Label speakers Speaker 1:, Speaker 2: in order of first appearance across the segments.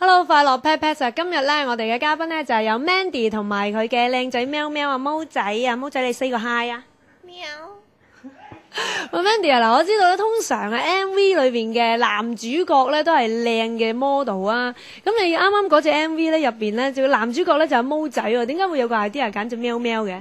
Speaker 1: Hello， 快樂 Pet Pet 啊！今日咧，我哋嘅嘉賓咧就係有 Mandy 同埋佢嘅靚仔喵喵啊，毛仔啊，毛仔你 say 個 hi 啊！
Speaker 2: 喵。
Speaker 1: 喂 Mandy 啊，嗱，我知道咧，通常啊 MV 裏邊嘅男主角咧都係靚嘅 model 啊，咁你啱啱嗰隻 MV 咧入邊咧，就男主角咧就係毛仔喎，點解會有個 idea 揀隻喵喵嘅？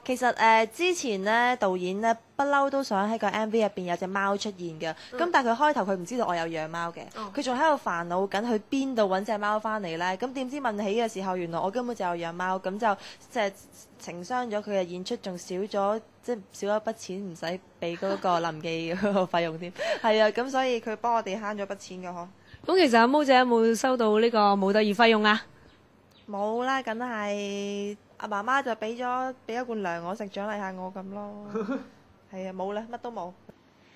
Speaker 2: 其實之前咧導演咧不嬲都想喺個 MV 入邊有隻貓出現嘅，咁、但係佢開頭佢唔知道我有養貓嘅，佢仲喺度煩惱緊去邊度揾隻貓翻嚟咧，咁點知問起嘅時候，原來我根本就有養貓，咁就即係情傷咗佢嘅演出，仲少咗即係少咗一筆錢，唔使俾嗰個臨記嗰個費用添，係啊，咁所以佢幫我哋慳咗筆錢嘅嗬。
Speaker 1: 咁其實阿毛仔有冇收到呢個模特兒費用啊？
Speaker 2: 冇啦，梗係阿媽媽就俾一罐糧我食，獎勵下我咁咯。係啊，冇啦，乜都冇。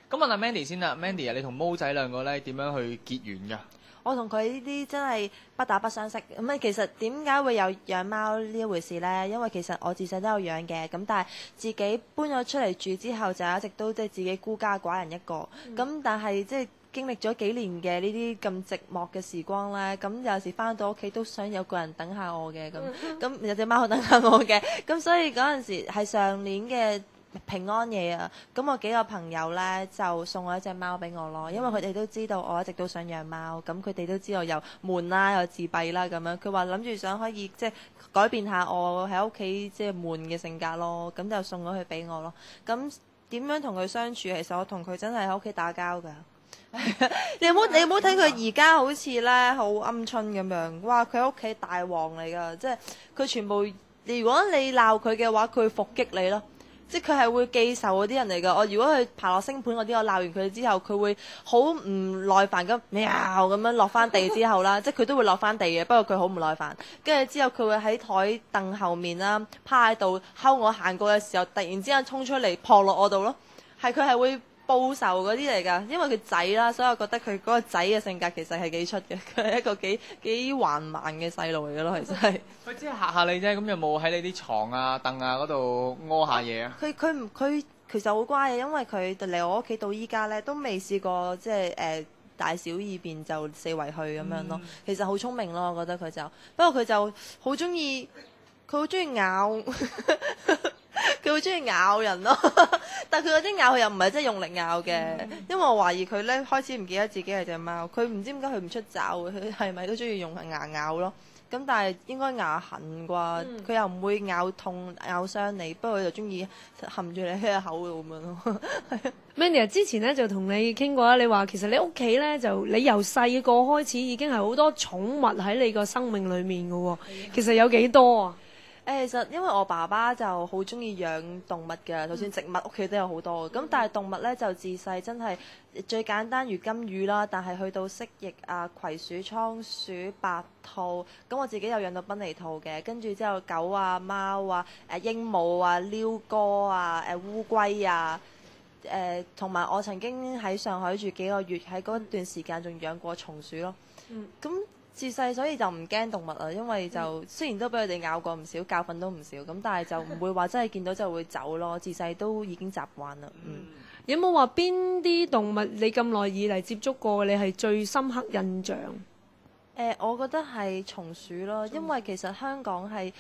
Speaker 3: 咁問下 Mandy 先啦，Mandy 啊，你同毛仔兩個咧點樣去結緣㗎？
Speaker 2: 我同佢呢啲真係不打不相識。咁啊，其實點解會有養貓呢一回事呢？因為其實我自細都有養嘅，咁但係自己搬咗出嚟住之後，就一直都即係自己孤家寡人一個。咁、但係即係經歷咗幾年嘅呢啲咁寂寞嘅時光呢，咁有時翻到屋企都想有個人等下我嘅，咁有隻貓等下我嘅，咁所以嗰陣時係上年嘅平安夜啊，咁我幾個朋友呢就送我一隻貓俾我咯，因為佢哋都知道我一直都想養貓，咁佢哋都知道又悶啦又自閉啦咁樣，佢話諗住想可以即係改變下我喺屋企即係悶嘅性格咯，咁就送咗佢俾我咯。咁點樣同佢相處？其實我同佢真係喺屋企打交㗎。你有冇睇佢而家好似咧好鵪鶉咁樣？哇！佢喺屋企大王嚟㗎，即係佢全部。如果你鬧佢嘅話，佢會伏擊你咯。即係佢係會記仇嗰啲人嚟㗎。我如果佢爬落星盤嗰啲，我鬧完佢之後，佢會好唔耐煩咁喵咁樣落翻地之後啦，即係佢都會落翻地嘅。不過佢好唔耐煩。跟住之後佢會喺台凳後面啦，趴喺度睺我行過嘅時候，突然之間衝出嚟撲落我度咯。佢係會報仇嗰啲嚟㗎，因為佢仔啦，所以我覺得佢嗰個仔嘅性格其實係幾出嘅，佢係一個幾橫蠻嘅細路嚟㗎咯，其實係。
Speaker 3: 佢只係嚇下你啫，咁有冇喺你啲床啊、凳啊嗰度屙下嘢啊？
Speaker 2: 佢其實好乖嘅，因為佢嚟我屋企到依家咧都未試過即係大小二便就四圍去咁樣咯。其實好聰明咯，我覺得佢就，不過佢就好中意，佢好中意咬。佢好中意咬人咯，但係佢嗰啲咬佢又唔係真係用力咬嘅，因為我懷疑佢咧開始唔記得自己係隻貓，佢唔知點解佢唔出爪，佢係咪都中意用牙咬咯？咁但係應該牙痕啩，佢又唔會咬痛咬傷你，不過佢就中意含住你喺個口度咁樣咯。
Speaker 1: Mandy 啊，之前咧就同你傾過啦，你話其實你屋企咧就你由細個開始已經係好多寵物喺你個生命裡面嘅喎，其實有幾多啊？
Speaker 2: 其實因為我爸爸就好中意養動物嘅，就算植物屋企都有好多。咁但係動物呢，就自細真係最簡單如金魚啦，但係去到蜥蜴啊、葵鼠、倉鼠、白兔，咁我自己有養到賓尼兔嘅，跟住之後狗啊、貓啊、鸚鵡啊、鷯哥啊、烏龜啊。同埋我曾經喺上海住幾個月，喺嗰段時間仲養過松鼠咯。咁自細所以就唔驚動物啊，因為就雖然都俾佢哋咬過唔少，教訓都唔少，咁但係就唔會話真係見到就會走咯。自細都已經習慣啦。
Speaker 1: 有冇話邊啲動物你咁耐以嚟接觸過，你係最深刻印象？
Speaker 2: 我覺得係松鼠咯，因為其實香港係。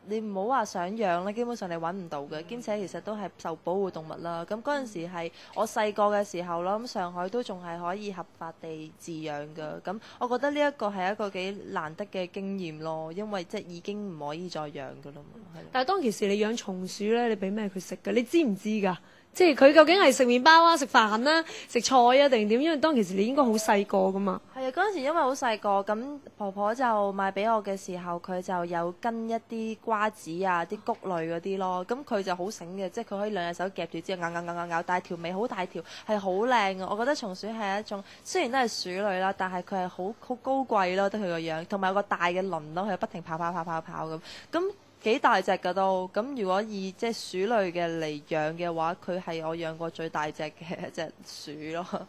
Speaker 2: 你唔好話想養咧，基本上你揾唔到嘅，兼且其實都係受保護動物啦。咁嗰陣時係我細個嘅時候啦，咁上海都仲係可以合法地飼養嘅。咁我覺得呢一個係一個幾難得嘅經驗咯，因為即係已經唔可以再養㗎啦嘛。
Speaker 1: 但係當其時你養松鼠咧，你俾咩佢食㗎？你知唔知㗎？即係佢究竟係食麵包啊、食飯啦、食菜啊定點？因為當其時你應該好細個㗎嘛。
Speaker 2: 係啊，嗰陣時因為好細個，咁婆婆就買俾我嘅時候，佢就有跟一啲瓜子啊、啲穀類嗰啲咯。咁佢就好醒嘅，即係佢可以兩隻手夾住之後咬，但係條尾好大條，係好靚嘅。我覺得松鼠係一種雖然都係鼠類啦，但係佢係好高貴咯，得佢個樣，同埋有個大嘅輪咯，佢不停跑咁。咁幾大隻㗎都，咁如果以即係鼠類嘅嚟養嘅話，佢係我養過最大隻嘅一隻鼠咯。